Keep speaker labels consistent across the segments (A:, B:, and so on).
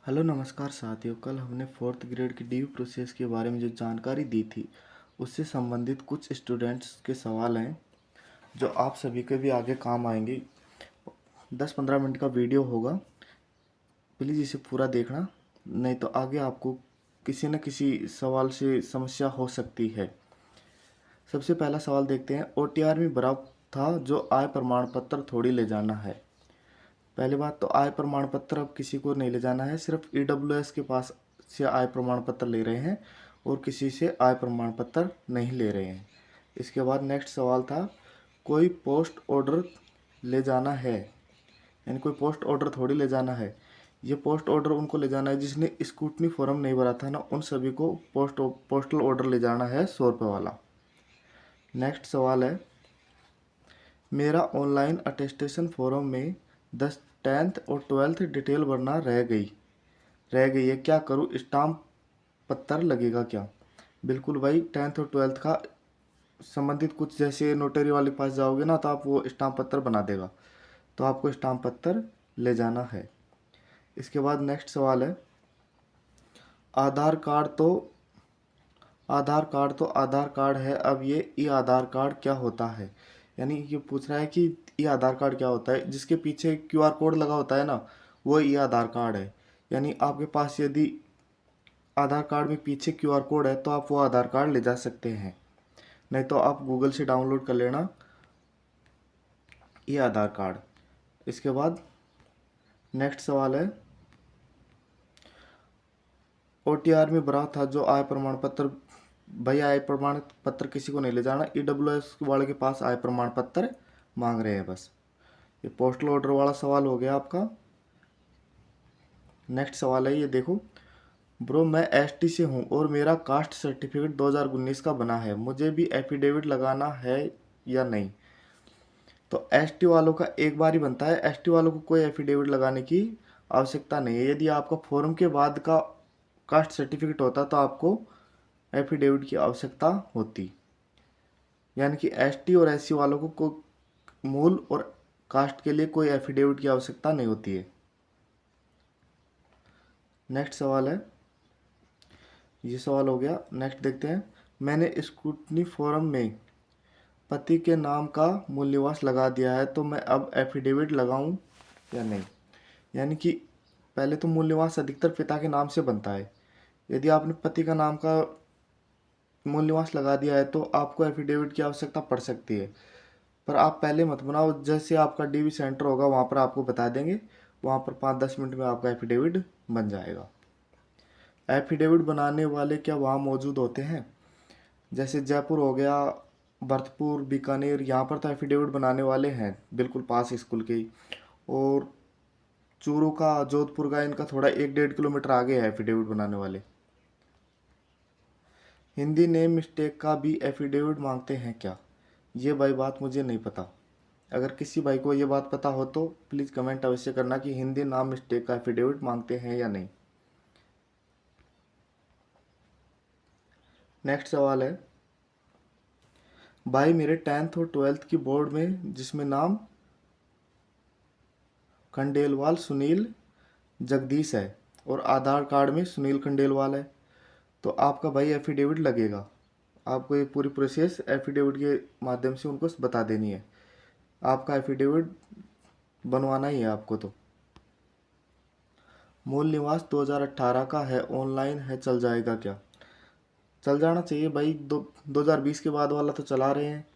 A: Hello नमस्कार साथियों। कल हमने फोर्थ ग्रेड की ड्यू प्रोसेस के बारे में जो जानकारी दी थी उससे संबंधित कुछ स्टूडेंट्स के सवाल हैं जो आप सभी के भी आगे काम आएंगे। 10-15 मिनट का वीडियो होगा, प्लीज़ इसे पूरा देखना, नहीं तो आगे आपको किसी न किसी सवाल से समस्या हो सकती है। सबसे पहला सवाल देखते हैं। ओटीआर में भरा था जो आय प्रमाण पत्र थोड़ी ले जाना है। पहली बात तो आय प्रमाण पत्र अब किसी को नहीं ले जाना है, सिर्फ ईडब्ल्यूएस के पास से आय प्रमाण पत्र ले रहे हैं और किसी से आय प्रमाण पत्र नहीं ले रहे हैं। इसके बाद नेक्स्ट सवाल था, कोई पोस्ट ऑर्डर ले जाना है, यानी कोई पोस्ट ऑर्डर थोड़ी ले जाना है। ये पोस्ट ऑर्डर उनको ले जाना है जिसने स्कूटनी फॉर्म नहीं भरा था ना, उन सभी को पोस्टल ऑर्डर ले जाना है 100 रुपये वाला। नेक्स्ट सवाल है, मेरा ऑनलाइन अटेस्टेशन फॉर्म में 10th और 12th डिटेल भरना रह गई है, क्या करूँ? स्टाम्प पत्थर लगेगा क्या? बिल्कुल भाई, 10th और 12th का संबंधित कुछ जैसे नोटरी वाले के पास जाओगे ना तो आप वो स्टाम्प पत्थर बना देगा, तो आपको स्टाम्प पत्थर ले जाना है। इसके बाद नेक्स्ट सवाल है, आधार कार्ड तो आधार कार्ड है, अब ये ई आधार कार्ड क्या होता है? यानी ये पूछ रहा है कि ई आधार कार्ड क्या होता है। जिसके पीछे क्यूआर कोड लगा होता है ना, वो ई आधार कार्ड है। यानी आपके पास यदि आधार कार्ड में पीछे क्यूआर कोड है तो आप वो आधार कार्ड ले जा सकते हैं, नहीं तो आप गूगल से डाउनलोड कर लेना ये आधार कार्ड। इसके बाद नेक्स्ट सवाल है, ओटीआर में भरा था जो आय प्रमाण पत्र, भाई आय प्रमाण पत्र किसी को नहीं ले जाना, ईडब्ल्यूएस वाले के पास आय प्रमाण पत्र मांग रहे हैं बस। ये पोस्टल ऑर्डर वाला सवाल हो गया आपका। नेक्स्ट सवाल है, ये देखो, ब्रो मैं एसटी से हूँ और मेरा कास्ट सर्टिफिकेट 2019 का बना है, मुझे भी एफिडेविट लगाना है या नहीं? तो एसटी वालों का एक बार ही बनता है, एसटी वालों को कोई एफिडेविट लगाने की आवश्यकता नहीं है। यदि आपका फॉर्म के बाद का कास्ट सर्टिफिकेट होता तो आपको एफिडेविट की आवश्यकता होती। यानी कि एसटी और एससी वालों को मूल और कास्ट के लिए कोई एफिडेविट की आवश्यकता नहीं होती है। नेक्स्ट सवाल है, ये सवाल हो गया। नेक्स्ट देखते हैं, मैंने स्कूटनी फॉर्म में पति के नाम का मूल निवास लगा दिया है, तो मैं अब एफिडेविट लगाऊं या नहीं? यानी कि पहले तो मूल निवास अधिकतर पिता के नाम से बनता है। यदि आपने पति का नाम का मूल निवास लगा दिया है तो आपको एफिडेविट की आवश्यकता पड़ सकती है, पर आप पहले मत बनाओ। जैसे आपका डीवी सेंटर होगा वहाँ पर आपको बता देंगे, वहाँ पर 5-10 मिनट में आपका एफिडेविट बन जाएगा। एफिडेविट बनाने वाले क्या वहाँ मौजूद होते हैं? जैसे जयपुर हो गया, भरतपुर, बीकानेर, यहाँ पर तो एफिडेविट बनाने वाले हैं बिल्कुल पास स्कूल के ही। और चूरू का, जोधपुर का, इनका थोड़ा 1-1.5 किलोमीटर आगे है एफिडेविट बनाने वाले। हिंदी नेम मिस्टेक का भी एफिडेविट मांगते हैं क्या? ये भाई बात मुझे नहीं पता। अगर किसी भाई को ये बात पता हो तो प्लीज़ कमेंट अवश्य करना कि हिंदी नाम मिस्टेक का एफिडेविट मांगते हैं या नहीं। नेक्स्ट सवाल है, भाई मेरे 10th और 12th की बोर्ड में जिसमें नाम खंडेलवाल सुनील जगदीश है और आधार कार्ड में सुनील खंडेलवाल है, तो आपका भाई एफिडेविट लगेगा। आपको ये पूरी प्रोसेस एफिडेविट के माध्यम से उनको बता देनी है। आपका एफिडेविट बनवाना ही है आपको। तो मूल निवास 2018 का है, ऑनलाइन है, चल जाएगा क्या? चल जाना चाहिए भाई। 2020 के बाद वाला तो चला रहे हैं,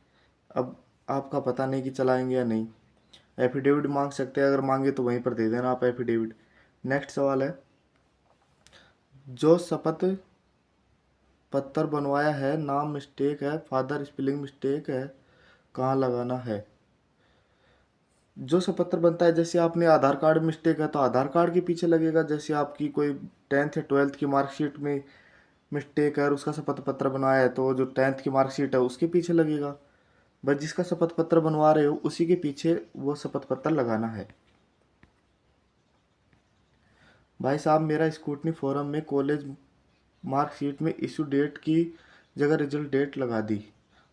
A: अब आपका पता नहीं कि चलाएंगे या नहीं। एफिडेविट मांग सकते हैं, अगर मांगे तो वहीं पर दे देना आप एफिडेविट। नेक्स्ट सवाल है, जो शपथ पत्र बनवाया है नाम मिस्टेक है, फादर स्पेलिंग मिस्टेक है, कहाँ लगाना है? जो शपथ पत्र बनता है, जैसे आपने आधार कार्ड मिस्टेक है तो आधार कार्ड के पीछे लगेगा। जैसे आपकी कोई 10th या 12th की मार्कशीट में मिस्टेक है और उसका शपथ पत्र बनवाया है तो जो 10th की मार्कशीट है उसके पीछे लगेगा। बस जिसका शपथ पत्र बनवा रहे हो उसी के पीछे वो शपथ पत्र लगाना है। भाई साहब मेरा स्कूटनी फॉरम में कॉलेज मार्कशीट में इशू डेट की जगह रिजल्ट डेट लगा दी।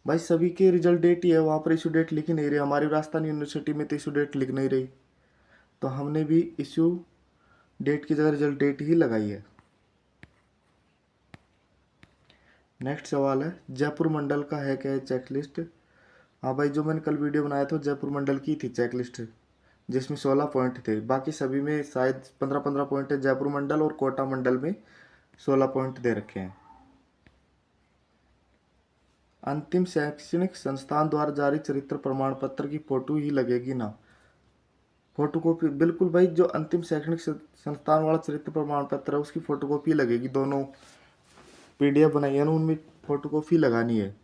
A: भाई सभी के रिजल्ट डेट ही है, वहाँ पर इशू डेट लिख ही नहीं रही। हमारी राजस्थान यूनिवर्सिटी में तो इशू डेट लिख नहीं रही, तो हमने भी इशू डेट की जगह रिजल्ट डेट ही लगाई है। नेक्स्ट सवाल है, जयपुर मंडल का है क्या चेकलिस्ट। हाँ भाई, जो मैंने कल वीडियो बनाया था जयपुर मंडल की थी चेकलिस्ट, जिसमें 16 पॉइंट थे। बाकी सभी में शायद 15-15 पॉइंट है। जयपुर मंडल और कोटा मंडल में 16 पॉइंट दे रखे हैं। अंतिम शैक्षणिक संस्थान द्वारा जारी चरित्र प्रमाण पत्र की फोटो ही लगेगी ना। फोटोकॉपी, बिल्कुल भाई, जो अंतिम शैक्षणिक संस्थान वाला चरित्र प्रमाण पत्र है उसकी फोटोकॉपी लगेगी। दोनों पीडीएफ बनाई है ना, उनमें फोटोकॉपी लगानी है।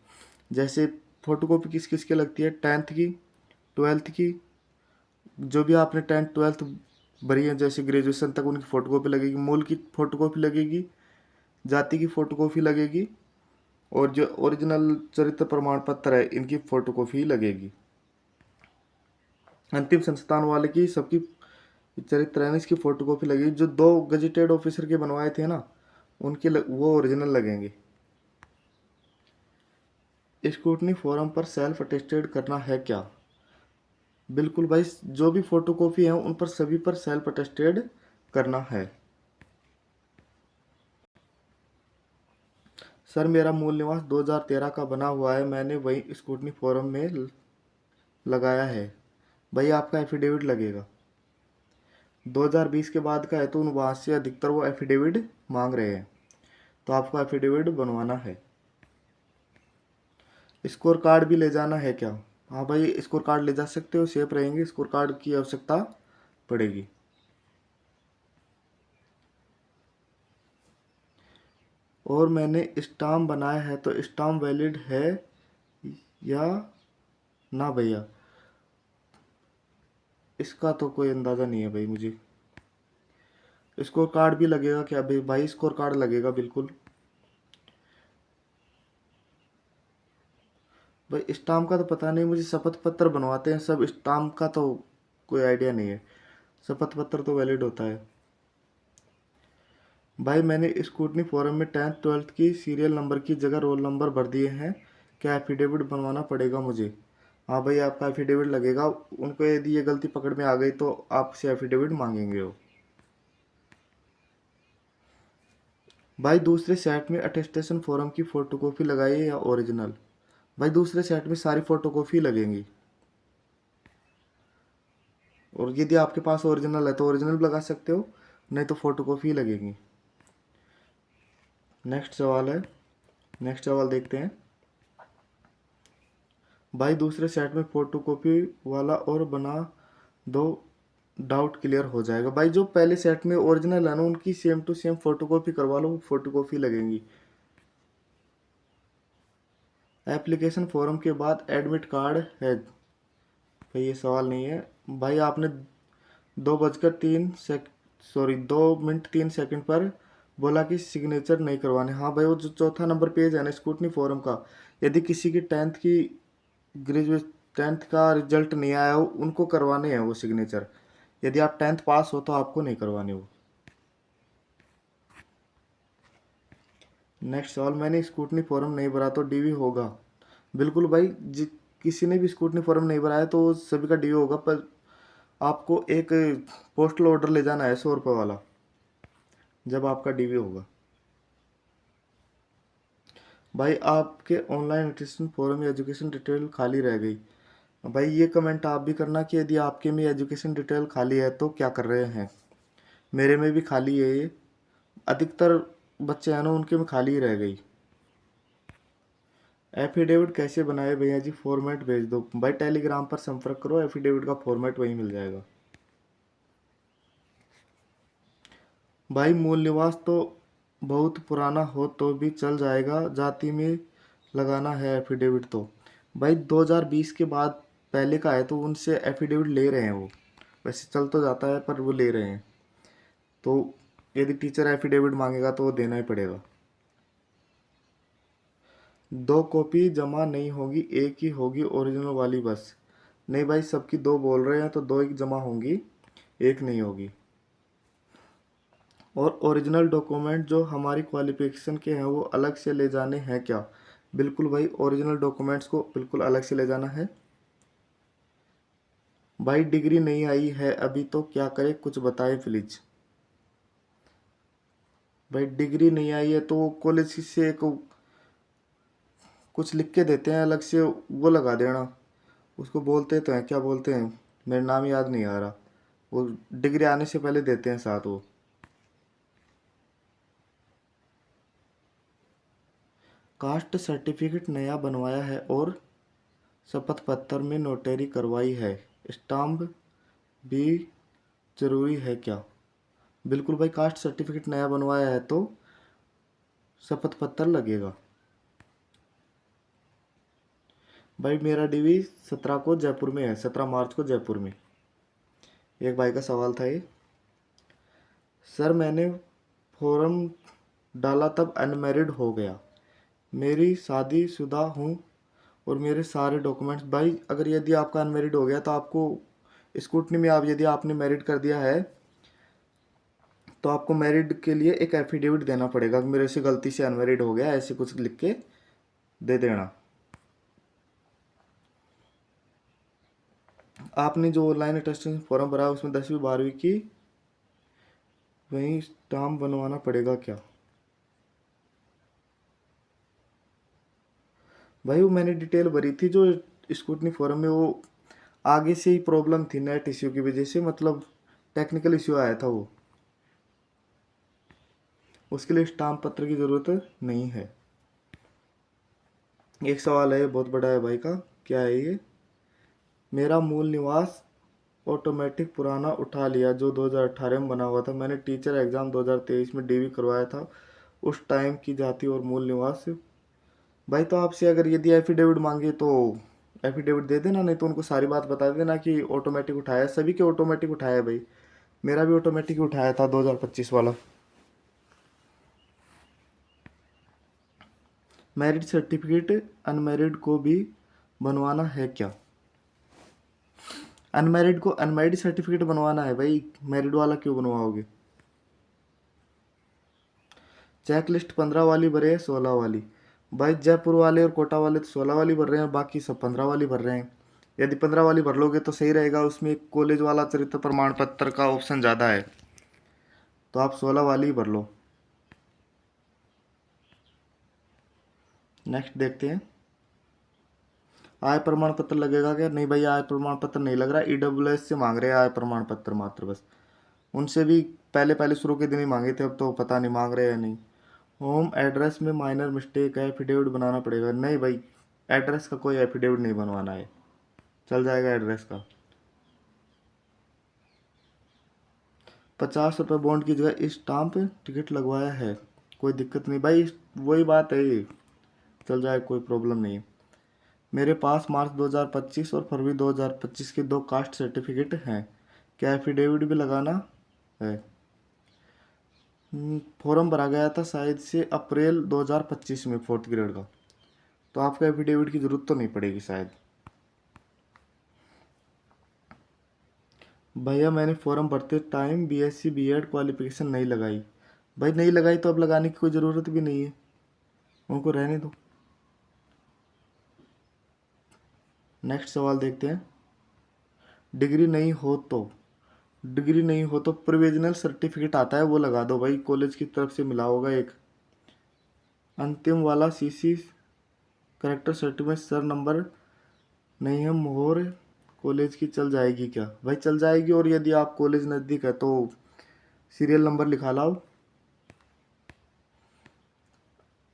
A: जैसे फोटोकॉपी किस किस की लगती है, 10th की, 12th की, जो भी आपने 10th 12th भरी है जैसे ग्रेजुएशन तक, उनकी फ़ोटोकॉपी लगेगी। मूल की फ़ोटोकॉपी लगेगी, जाति की फ़ोटोकॉपी लगेगी, और जो ओरिजिनल चरित्र प्रमाण पत्र है इनकी फ़ोटोकॉपी लगेगी। अंतिम संस्थान वाले की सबकी चरित्र है इसकी फ़ोटोकॉपी लगेगी। जो 2 गजेटेड ऑफिसर के बनवाए थे ना, उनके वो ओरिजिनल लगेंगे। स्क्रूटनी फॉर्म पर सेल्फ अटेस्टेड करना है क्या। बिल्कुल भाई, जो भी फोटोकॉपी है उन पर सभी पर सेल्फ अटेस्टेड करना है। सर, मेरा मूल निवास 2013 का बना हुआ है, मैंने वही स्क्रूटनी फॉर्म में लगाया है। भाई, आपका एफिडेविट लगेगा। 2020 के बाद का है तो वहाँ से अधिकतर वो एफिडेविट मांग रहे हैं, तो आपको एफिडेविट बनवाना है। स्कोर कार्ड भी ले जाना है क्या। हाँ भाई, स्कोर कार्ड ले जा सकते हो, सेफ रहेंगे। स्कोर कार्ड की आवश्यकता पड़ेगी। और मैंने स्टाम्प बनाया है तो स्टाम्प वैलिड है या ना भैया, इसका तो कोई अंदाज़ा नहीं है भाई मुझे। स्कोर कार्ड भी लगेगा क्या भाई। भाई, स्कोर कार्ड लगेगा बिल्कुल। भाई, स्टाम्प का तो पता नहीं मुझे। शपथ पत्र बनवाते हैं सब, स्टाम्प का तो कोई आइडिया नहीं है। शपथ पत्र तो वैलिड होता है। भाई, मैंने स्कूटनी फॉरम में 10th 12th की सीरियल नंबर की जगह रोल नंबर भर दिए हैं, क्या एफिडेविट बनवाना पड़ेगा मुझे। हाँ भाई, आपका एफिडेविट लगेगा। उनको यदि ये गलती पकड़ में आ गई तो आपसे एफिडेविट मांगेंगे वो। भाई, दूसरे सेट में अटेस्टेशन फॉर्म की फ़ोटोकॉपी लगाइए या ओरिजिनल। भाई, दूसरे सेट में सारी फ़ोटोकॉपी लगेंगी, और यदि आपके पास ओरिजिनल है तो ओरिजिनल भी लगा सकते हो, नहीं तो फ़ोटोकॉपी लगेगी। नेक्स्ट सवाल है, नेक्स्ट सवाल देखते हैं। भाई, दूसरे सेट में फ़ोटोकॉपी वाला और बना दो, डाउट क्लियर हो जाएगा। भाई, जो पहले सेट में ओरिजिनल है ना उनकी सेम टू सेम फ़ोटोकॉपी करवा लो, फ़ोटोकॉपी लगेंगी। एप्लीकेशन फॉर्म के बाद एडमिट कार्ड है। भाई, ये सवाल नहीं है। भाई, आपने 2:03 पर बोला कि सिग्नेचर नहीं करवाने। हाँ भाई, वो जो चौथा नंबर पेज है ना स्कूटनी फॉर्म का, यदि किसी की 10th की ग्रेजुएट 10th का रिजल्ट नहीं आया हो उनको करवाने हैं वो सिग्नेचर। यदि आप 10th पास हो तो आपको नहीं करवाने वो। नेक्स्ट सवाल, मैंने स्कूटनी फॉर्म नहीं भरा तो डीवी होगा। बिल्कुल भाई, किसी ने भी स्कूटनी फॉर्म नहीं भराया तो सभी का डीवी होगा, पर आपको एक पोस्टल ऑर्डर ले जाना है 100 रुपये वाला, जब आपका डीवी होगा। भाई, आपके ऑनलाइन रजिस्ट्रेशन फॉर्म या एजुकेशन डिटेल खाली रह गई। भाई, ये कमेंट आप भी करना कि यदि आपके में एजुकेशन डिटेल खाली है तो क्या कर रहे हैं। मेरे में भी खाली है ये, अधिकतर बच्चे हैं ना उनके में खाली रह गई। एफिडेविट कैसे बनाए भैया जी, फॉर्मेट भेज दो। भाई, टेलीग्राम पर संपर्क करो, एफिडेविट का फॉर्मेट वहीं मिल जाएगा। भाई, मूल निवास तो बहुत पुराना हो तो भी चल जाएगा, जाति में लगाना है एफिडेविट तो। भाई, 2020 के बाद पहले का है तो उनसे एफिडेविट ले रहे हैं वो। वैसे चल तो जाता है पर वो ले रहे हैं, तो यदि टीचर एफिडेविट मांगेगा तो वो देना ही पड़ेगा। 2 कॉपी जमा नहीं होगी, एक ही होगी ओरिजिनल वाली बस। नहीं भाई, सबकी 2 बोल रहे हैं तो 2 ही जमा होंगी, एक नहीं होगी। और ओरिजिनल डॉक्यूमेंट जो हमारी क्वालिफिकेशन के हैं वो अलग से ले जाने हैं क्या। बिल्कुल भाई, ओरिजिनल डॉक्यूमेंट्स को बिल्कुल अलग से ले जाना है। भाई, डिग्री नहीं आई है अभी तो क्या करें, कुछ बताएं प्लीज। भाई डिग्री नहीं आई है तो कॉलेज से एक कुछ लिख के देते हैं अलग से, वो लगा देना। उसको बोलते तो हैं, क्या बोलते हैं, मेरा नाम याद नहीं आ रहा। वो डिग्री आने से पहले देते हैं साथ वो। कास्ट सर्टिफिकेट नया बनवाया है और शपथ पत्र में नोटरी करवाई है, स्टाम्प भी जरूरी है क्या? बिल्कुल भाई, कास्ट सर्टिफिकेट नया बनवाया है तो शपथ पत्र लगेगा। भाई मेरा डीवी 17 को जयपुर में है, 17 मार्च को जयपुर में। एक भाई का सवाल था ये। सर मैंने फॉर्म डाला तब अनमैरिड हो गया, मेरी शादीशुदा हूँ और मेरे सारे डॉक्यूमेंट्स। भाई अगर यदि आपका अनमैरिड हो गया तो आपको स्कूटनी में, आप यदि आपने मैरिड कर दिया है तो आपको मैरिड के लिए एक एफिडेविट देना पड़ेगा कि मेरे से गलती से अनमैरिड हो गया, ऐसे कुछ लिख के दे देना। आपने जो ऑनलाइन अटेस्टेशन फॉर्म भरा है उसमें 10वीं 12वीं की वही स्टाम्प बनवाना पड़ेगा क्या? भाई वो मैंने डिटेल भरी थी जो स्कूटनी फॉर्म में, वो आगे से ही प्रॉब्लम थी नेट इश्यू की वजह से, मतलब टेक्निकल इश्यू आया था वो, उसके लिए स्टाम्प पत्र की ज़रूरत नहीं है। एक सवाल है ये, बहुत बड़ा है भाई का। क्या है ये? मेरा मूल निवास ऑटोमेटिक पुराना उठा लिया जो 2018 में बना हुआ था, मैंने टीचर एग्ज़ाम 2023 में डीवी करवाया था, उस टाइम की जाति और मूल निवास। भाई तो आपसे अगर यदि एफिडेविट मांगे तो एफिडेविट दे देना, नहीं तो उनको सारी बात बता देना कि ऑटोमेटिक उठाया। सभी के ऑटोमेटिक उठाया है भाई, मेरा भी ऑटोमेटिक उठाया था 2025 वाला। मैरिड सर्टिफिकेट अनमैरिड को भी बनवाना है क्या? अनमैरिड को अनमैरिड सर्टिफिकेट बनवाना है भाई, मैरिड वाला क्यों बनवाओगे? चेक लिस्ट 15 वाली भरे है 16 वाली? भाई जयपुर वाले और कोटा वाले तो 16 वाली भर रहे हैं, बाकी सब 15 वाली भर रहे हैं। यदि 15 वाली भर लोगे तो सही रहेगा, उसमें कॉलेज वाला चरित्र प्रमाण पत्र का ऑप्शन ज़्यादा है, तो आप 16 वाली ही भर लो। नेक्स्ट देखते हैं। आय प्रमाण पत्र लगेगा क्या? नहीं भाई, आय प्रमाण पत्र नहीं लग रहा, ईडब्ल्यूएस से मांग रहे हैं आय प्रमाण पत्र मात्र बस। उनसे भी पहले पहले शुरू के दिन ही मांगे थे, अब तो पता नहीं मांग रहे हैं या नहीं। होम एड्रेस में माइनर मिस्टेक है, एफिडेविट बनाना पड़ेगा? नहीं भाई, एड्रेस का कोई एफिडेविट नहीं बनवाना है, चल जाएगा एड्रेस का। 50 रुपये बॉन्ड की जगह स्टाम्प टिकट लगवाया है, कोई दिक्कत नहीं भाई, वही बात है ये, चल जाएगा, कोई प्रॉब्लम नहीं है। मेरे पास मार्च 2025 और फरवरी 2025 के 2 कास्ट सर्टिफिकेट हैं, क्या एफिडेविट भी लगाना है? फॉर्म भरा गया था शायद से अप्रैल 2025 में 4th ग्रेड का, तो आपको एफिडेविट की ज़रूरत तो नहीं पड़ेगी शायद। भैया मैंने फॉर्म भरते टाइम बीएससी बीएड क्वालिफिकेशन नहीं लगाई। भाई नहीं लगाई तो अब लगाने की कोई ज़रूरत भी नहीं है, उनको रहने दो। नेक्स्ट सवाल देखते हैं। डिग्री नहीं हो तो डिग्री नहीं हो तो प्रोविजनल सर्टिफिकेट आता है वो लगा दो भाई, कॉलेज की तरफ से मिला होगा एक। अंतिम वाला CC character certificate sir number नहीं है, मोहर कॉलेज की चल जाएगी क्या? भाई चल जाएगी, और यदि आप कॉलेज नज़दीक है तो सीरियल नंबर लिखा लाओ।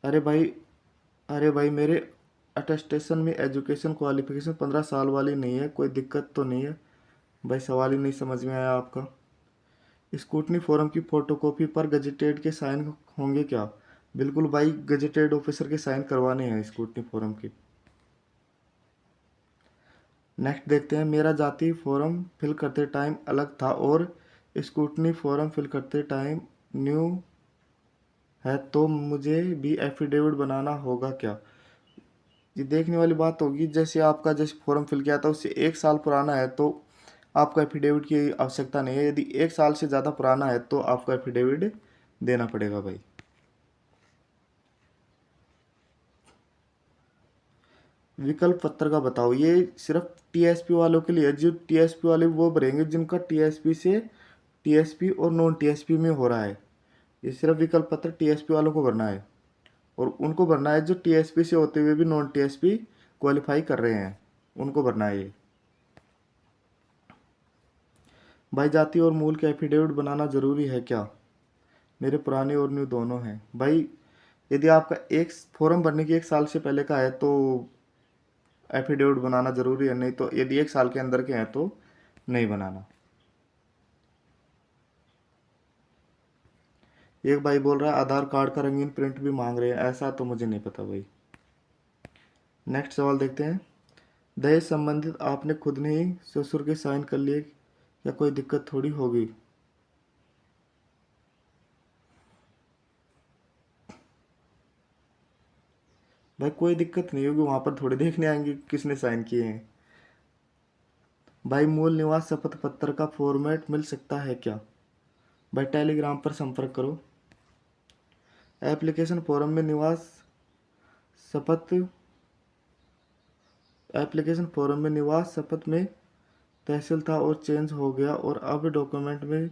A: अरे भाई अरे भाई मेरे अटेस्टेशन में एजुकेशन क्वालिफिकेशन 15 साल वाली नहीं है, कोई दिक्कत तो नहीं है? भाई सवाल ही नहीं समझ में आया आपका। स्कूटनी फॉर्म की फ़ोटोकॉपी पर गजेटेड के साइन होंगे क्या? बिल्कुल भाई, गजेटेड ऑफिसर के साइन करवाने हैं स्कूटनी फॉर्म के। नेक्स्ट देखते हैं। मेरा जाति फॉर्म फिल करते टाइम अलग था और स्कूटनी फॉर्म फिल करते टाइम न्यू है, तो मुझे भी एफिडेविट बनाना होगा क्या? ये देखने वाली बात होगी, जैसे आपका जैसे फॉर्म फिल किया था उससे 1 साल पुराना है तो आपको एफिडेविट की आवश्यकता नहीं है, यदि 1 साल से ज़्यादा पुराना है तो आपको एफिडेविट देना पड़ेगा भाई। विकल्प पत्र का बताओ, ये सिर्फ टीएसपी वालों के लिए है, जो टीएसपी वाले वो भरेंगे जिनका टीएसपी से टीएसपी और नॉन टीएसपी में हो रहा है। ये सिर्फ विकल्प पत्र टीएसपी वालों को भरना है, और उनको भरना है जो टीएसपी से होते हुए भी नॉन टीएसपी क्वालिफाई कर रहे हैं, उनको भरना है ये। भाई जाति और मूल के एफिडेविट बनाना ज़रूरी है क्या? मेरे पुराने और न्यू दोनों हैं। भाई यदि आपका एक फॉर्म भरने की 1 साल से पहले का है तो एफिडेविट बनाना ज़रूरी है, नहीं तो यदि 1 साल के अंदर के हैं तो नहीं बनाना। एक भाई बोल रहा है आधार कार्ड का रंगीन प्रिंट भी मांग रहे हैं, ऐसा तो मुझे नहीं पता भाई। नेक्स्ट सवाल देखते हैं। दहेज संबंधित आपने खुद ने ही ससुर के साइन कर लिए, या कोई दिक्कत थोड़ी होगी? भाई कोई दिक्कत नहीं होगी, वहां पर थोड़े देखने आएंगे किसने साइन किए हैं। भाई मूल निवास शपथ पत्र का फॉर्मेट मिल सकता है क्या? भाई टेलीग्राम पर संपर्क करो। एप्लीकेशन फॉर्म में निवास शपथ एप्लीकेशन फॉर्म में निवास शपथ में तहसील था और चेंज हो गया और अब डॉक्यूमेंट में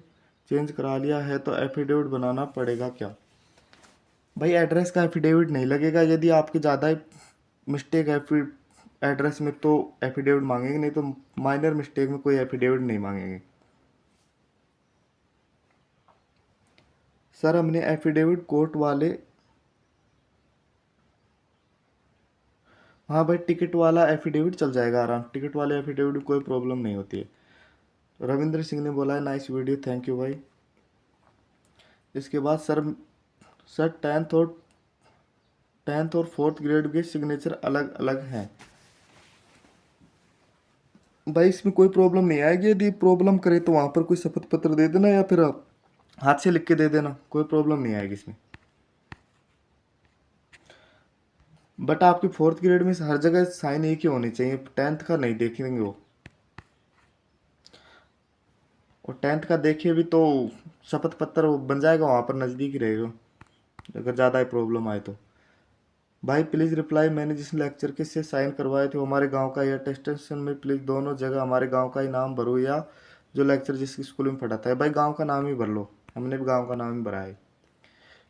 A: चेंज करा लिया है तो एफिडेविट बनाना पड़ेगा क्या? भाई एड्रेस का एफिडेविट नहीं लगेगा, यदि आपकी ज़्यादा मिस्टेक है फिर एड्रेस में तो एफिडेविट मांगेंगे, नहीं तो माइनर मिस्टेक में कोई एफिडेविट नहीं मांगेंगे। सर हमने एफिडेविट कोर्ट वाले, हाँ भाई टिकट वाला एफिडेविट चल जाएगा आराम, टिकट वाले एफिडेविट में कोई प्रॉब्लम नहीं होती है। रविंद्र सिंह ने बोला है नाइस वीडियो, थैंक यू भाई। इसके बाद सर टेंथ और फोर्थ ग्रेड के सिग्नेचर अलग अलग हैं। भाई इसमें कोई प्रॉब्लम नहीं आएगी, यदि प्रॉब्लम करे तो वहाँ पर कोई शपथ पत्र दे देना या फिर आप हाथ से लिख के दे देना, कोई प्रॉब्लम नहीं आएगी इसमें। बट आपकी फोर्थ ग्रेड में हर जगह साइन एक ही होनी चाहिए, टेंथ का नहीं देखेंगे वो, और टेंथ का देखिए भी तो शपथ पत्र वो बन जाएगा, वहाँ पर नज़दीक ही रहेगा अगर ज़्यादा ही प्रॉब्लम आए तो। भाई प्लीज़ रिप्लाई, मैंने जिस लेक्चर के से साइन करवाए थे वो हमारे गांव का, या अटेस्टेशन में प्लीज़ दोनों जगह हमारे गांव का ही नाम भरो, या जो लेक्चर जिस स्कूल में पढ़ाता है। भाई गांव का नाम ही भर लो, हमने भी गांव का नाम ही भरा है।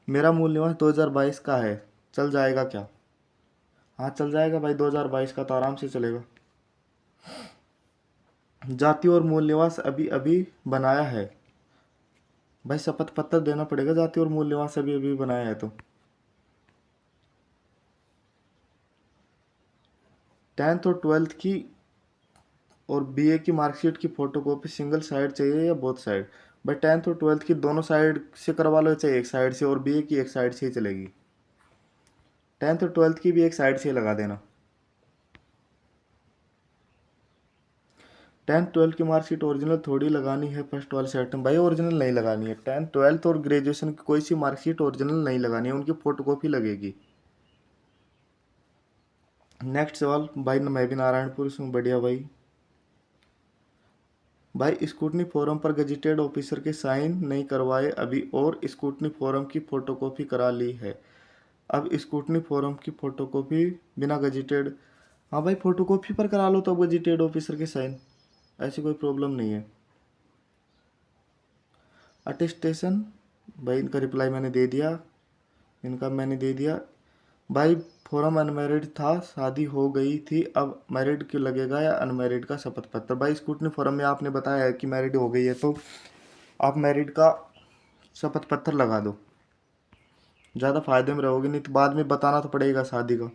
A: मेरा मूल निवास 2022 का है, चल जाएगा क्या? हाँ चल जाएगा भाई, 2022 का तो आराम से चलेगा। जाति और मूल निवास अभी अभी बनाया है। भाई शपथ पत्र देना पड़ेगा, जाति और मूल निवास अभी अभी बनाया है तो। 10th और 12th की और बीए की मार्कशीट की फोटोकॉपी सिंगल साइड चाहिए या बोथ साइड? भाई 10th और 12th की दोनों साइड से करवा लो, चाहिए एक साइड से, और बीए की एक साइड से ही चलेगी। 10th और 12th की भी एक साइड से लगा देना। 10th 12th की मार्कशीट ओरिजिनल थोड़ी लगानी है फर्स्ट वाले सेट में। भाई ओरिजिनल नहीं लगानी है, 10th 12th और ग्रेजुएशन की कोई सी मार्कशीट ओरिजिनल नहीं लगानी है, उनकी फोटोकॉपी लगेगी। नेक्स्ट सवाल भाई, मैं भी नारायणपुर से हूँ, बढ़िया भाई। भाई स्कूटनी फॉर्म पर गजेटेड ऑफिसर के साइन नहीं करवाए अभी, और स्कूटनी फॉर्म की फ़ोटोकॉपी करा ली है। अब स्कूटनी फॉर्म की फ़ोटोकॉपी बिना गजेटेड, हाँ भाई फ़ोटोकॉपी पर करा लो तो अब गजेटेड ऑफिसर के साइन, ऐसी कोई प्रॉब्लम नहीं है। अटेस्टेशन, भाई इनका रिप्लाई मैंने दे दिया, इनका मैंने दे दिया। भाई फॉर्म अनमैरिड था, शादी हो गई थी, अब मैरिड क्यों लगेगा, या अनमैरिड का शपथ पत्र? भाई स्कूटनी फॉर्म में आपने बताया है कि मैरिड हो गई है तो आप मैरिड का शपथ पत्र लगा दो, ज़्यादा फायदे में रहोगे, नहीं तो बाद में बताना तो पड़ेगा शादी का।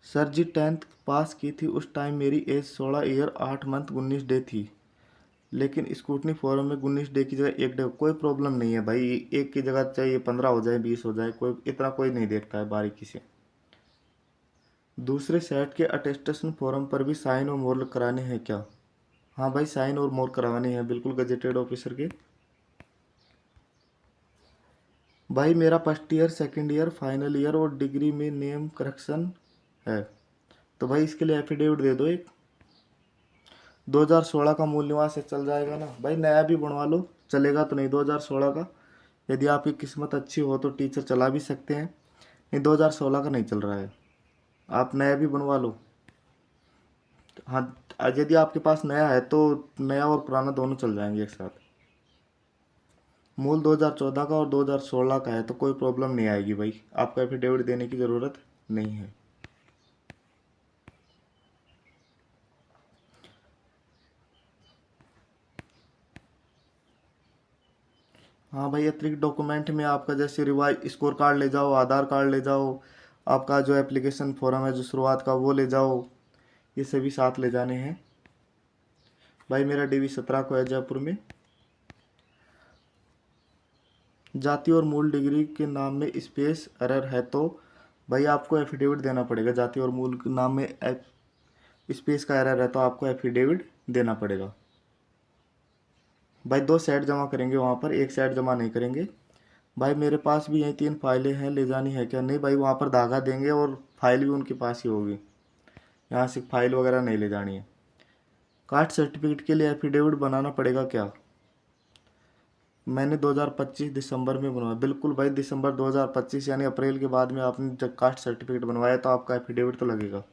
A: सर जी 10th पास की थी, उस टाइम मेरी एज 16 ईयर 8 मंथ 19 डे थी, लेकिन स्कूटनी फॉर्म में 19 डे की जगह 1 डे, कोई प्रॉब्लम नहीं है भाई, एक की जगह चाहिए 15 हो जाए 20 हो जाए, कोई इतना कोई नहीं देखता है बारीकी से। दूसरे सेट के अटेस्टेशन फॉर्म पर भी साइन और मोर कराने हैं क्या? हाँ भाई साइन और मोर करवाने हैं बिल्कुल, गजेटेड ऑफिसर के। भाई मेरा first year second year final year और डिग्री में नेम करेक्शन है, तो भाई इसके लिए एफिडेविट दे दो एक। 2016 का मूल निवास है, चल जाएगा ना? भाई नया भी बनवा लो, चलेगा तो नहीं 2016 का, यदि आपकी किस्मत अच्छी हो तो टीचर चला भी सकते हैं, नहीं 2016 का नहीं चल रहा है, आप नया भी बनवा लो। हाँ, यदि आपके पास नया है तो नया और पुराना दोनों चल जाएंगे एक साथ। मूल 2014 का और 2016 का है तो कोई प्रॉब्लम नहीं आएगी भाई, आपको एफिडेविट देने की ज़रूरत नहीं है। हाँ भाई, अतिरिक्त डॉक्यूमेंट में आपका जैसे रिवाइज स्कोर कार्ड ले जाओ, आधार कार्ड ले जाओ, आपका जो एप्लीकेशन फॉर्म है जो शुरुआत का वो ले जाओ, ये सभी साथ ले जाने हैं। भाई मेरा DV 17 को है जयपुर में। जाति और मूल डिग्री के नाम में स्पेस एरर है तो भाई आपको एफिडेविट देना पड़ेगा। जाति और मूल के नाम में स्पेस का एरर है तो आपको एफिडेविट देना पड़ेगा। भाई 2 सेट जमा करेंगे वहाँ पर, एक सेट जमा नहीं करेंगे। भाई मेरे पास भी यही 3 फाइलें हैं, ले जानी है क्या? नहीं भाई, वहाँ पर धागा देंगे और फाइल भी उनके पास ही होगी, यहाँ से फाइल वगैरह नहीं ले जानी है। कास्ट सर्टिफिकेट के लिए एफिडेविट बनाना पड़ेगा क्या? मैंने 2025 दिसंबर में बनवाया। बिल्कुल भाई, दिसंबर 2025 यानी अप्रैल के बाद में आपने जब कास्ट सर्टिफिकेट बनवाया तो आपका एफिडेविट तो लगेगा।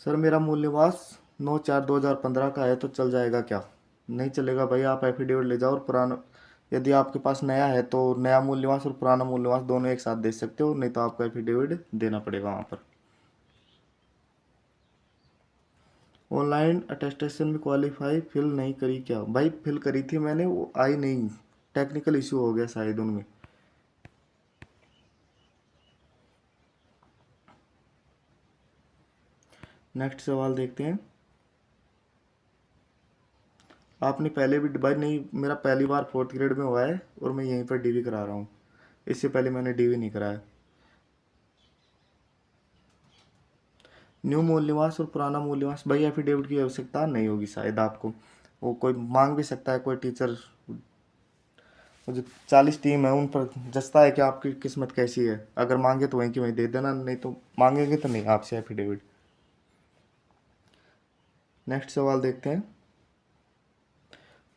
A: सर मेरा मूल निवास 9/4/2015 का है तो चल जाएगा क्या? नहीं चलेगा भाई, आप एफिडेविट ले जाओ और पुराना, यदि आपके पास नया है तो नया मूल निवास और पुराना मूल निवास दोनों एक साथ दे सकते हो, नहीं तो आपको एफिडेविट देना पड़ेगा वहाँ पर। ऑनलाइन अटेस्टेशन में क्वालिफाई फिल नहीं करी क्या? भाई फिल करी थी मैंने, वो आई नहीं, टेक्निकल इशू हो गया शायद उनमें। नेक्स्ट सवाल देखते हैं। आपने पहले भी भाई, नहीं मेरा पहली बार 4th ग्रेड में हुआ है और मैं यहीं पर DV करा रहा हूँ, इससे पहले मैंने DV नहीं कराया। न्यू मूल निवास और पुराना मूल निवास, भाई एफिडेविट की आवश्यकता नहीं होगी शायद आपको, वो कोई मांग भी सकता है, कोई टीचर। वो जो 40 टीम है उन पर जचता है कि आपकी किस्मत कैसी है, अगर मांगे तो वहीं की वहीं दे देना, नहीं तो मांगेंगे तो नहीं आपसे एफिडेविट। नेक्स्ट सवाल देखते हैं।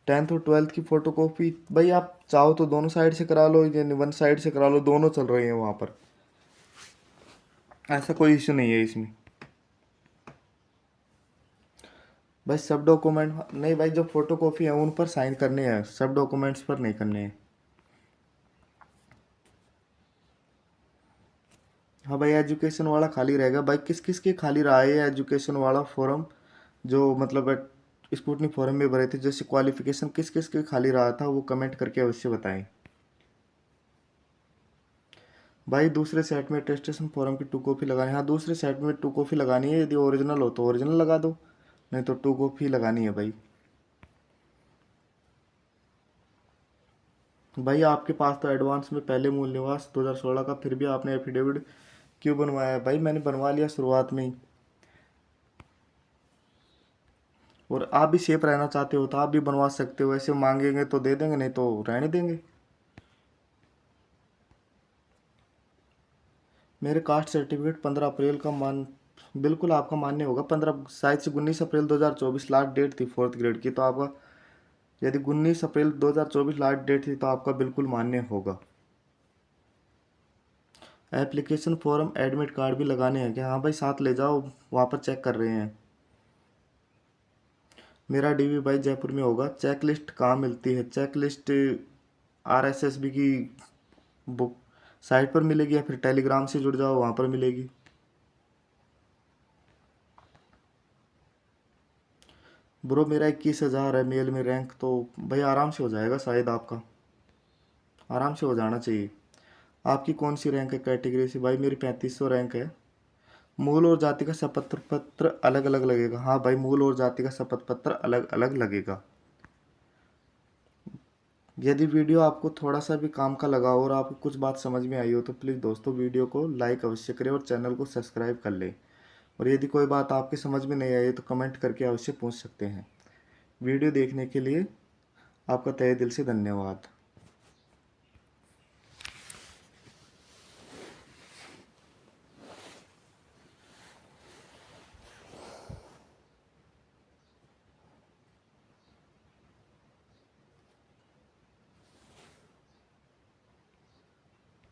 A: 10th और 12th की फ़ोटो कॉपी, भाई आप चाहो तो दोनों साइड से करा लो या वन साइड से करा लो, दोनों चल रहे हैं वहाँ पर, ऐसा कोई इशू नहीं है इसमें। भाई सब डॉक्यूमेंट नहीं, भाई जो फोटो कॉपी है उन पर साइन करने हैं, सब डॉक्यूमेंट्स पर नहीं करने हैं। हाँ भाई, एजुकेशन वाला खाली रहेगा। भाई किस किस के खाली रहा है ये एजुकेशन वाला फॉर्म, जो मतलब स्कूटनी फॉर्म में भरे थे, जैसे क्वालिफिकेशन किस किस के खाली रहा था वो कमेंट करके अवश्य बताएं। भाई दूसरे सेट में टेस्टेशन फॉर्म की 2 कॉपी लगानी है। हाँ, दूसरे सेट में 2 कॉपी लगानी है, यदि ओरिजिनल हो तो ओरिजिनल लगा दो, नहीं तो 2 कॉपी लगानी है भाई। भाई आपके पास तो एडवांस में पहले मूल निवास 2016 का, फिर भी आपने एफिडेविट क्यों बनवाया है? भाई मैंने बनवा लिया शुरुआत में ही, और आप भी सेफ रहना चाहते हो तो आप भी बनवा सकते हो, ऐसे मांगेंगे तो दे देंगे, नहीं तो रहने देंगे। मेरे कास्ट सर्टिफिकेट 15 अप्रैल का मान, बिल्कुल आपका मान्य होगा। 15 शायद से 19 अप्रैल 2024 लास्ट डेट थी 4th ग्रेड की, तो आपका यदि 19 अप्रैल 2024 लास्ट डेट थी तो आपका बिल्कुल मान्य होगा। एप्लीकेशन फॉर्म एडमिट कार्ड भी लगाने हैं क्या? हाँ भाई साथ ले जाओ, वहाँ पर चेक कर रहे हैं। मेरा DV भाई जयपुर में होगा। चेक लिस्ट कहाँ मिलती है? चेक लिस्ट RSSB की बुक साइट पर मिलेगी, या फिर टेलीग्राम से जुड़ जाओ वहाँ पर मिलेगी। ब्रो मेरा 21,000 है मेल में रैंक, तो भाई आराम से हो जाएगा शायद आपका, आराम से हो जाना चाहिए। आपकी कौन सी रैंक है कैटेगरी से? भाई मेरी 3500 रैंक है। मूल और जाति का शपथ पत्र अलग अलग लगेगा? हाँ भाई, मूल और जाति का शपथ पत्र अलग अलग लगेगा। यदि वीडियो आपको थोड़ा सा भी काम का लगा हो और आपको कुछ बात समझ में आई हो तो प्लीज़ दोस्तों वीडियो को लाइक अवश्य करें और चैनल को सब्सक्राइब कर लें। और यदि कोई बात आपकी समझ में नहीं आई तो कमेंट करके अवश्य पूछ सकते हैं। वीडियो देखने के लिए आपका तहे दिल से धन्यवाद।